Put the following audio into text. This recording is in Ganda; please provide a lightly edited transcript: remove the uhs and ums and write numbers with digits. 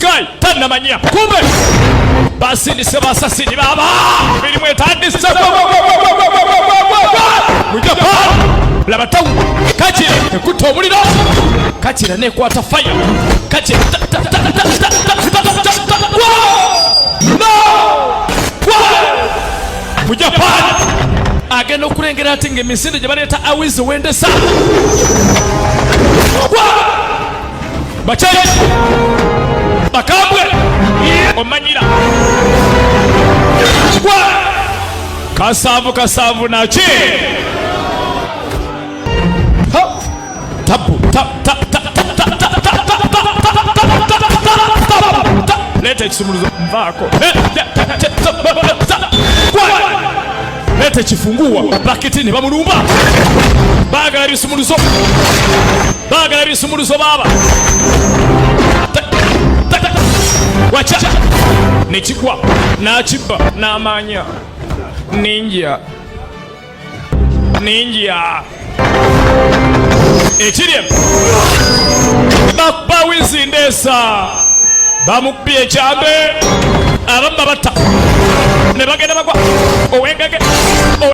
Sky tanamanya kumbe basindise basasini baba emirimu etandise mu Japan labatawu Kachira ekuta omuliro Kachira nekwata fire Kachira mu Japan agenda okulengera ati ng'emisinde gye baleeta awizi wendesa bakyali bakambwe omanyira kasavu naki tabu leta ekisumuluzo nvaako leta ekifungua baketi ne bamulumba baagala ebisumuluzo baba wacha nekigwa nakibba n'amanya ninja ekirye bawizindesa bamukubye ekyambe abamu babata ne bagenda bagwa owengege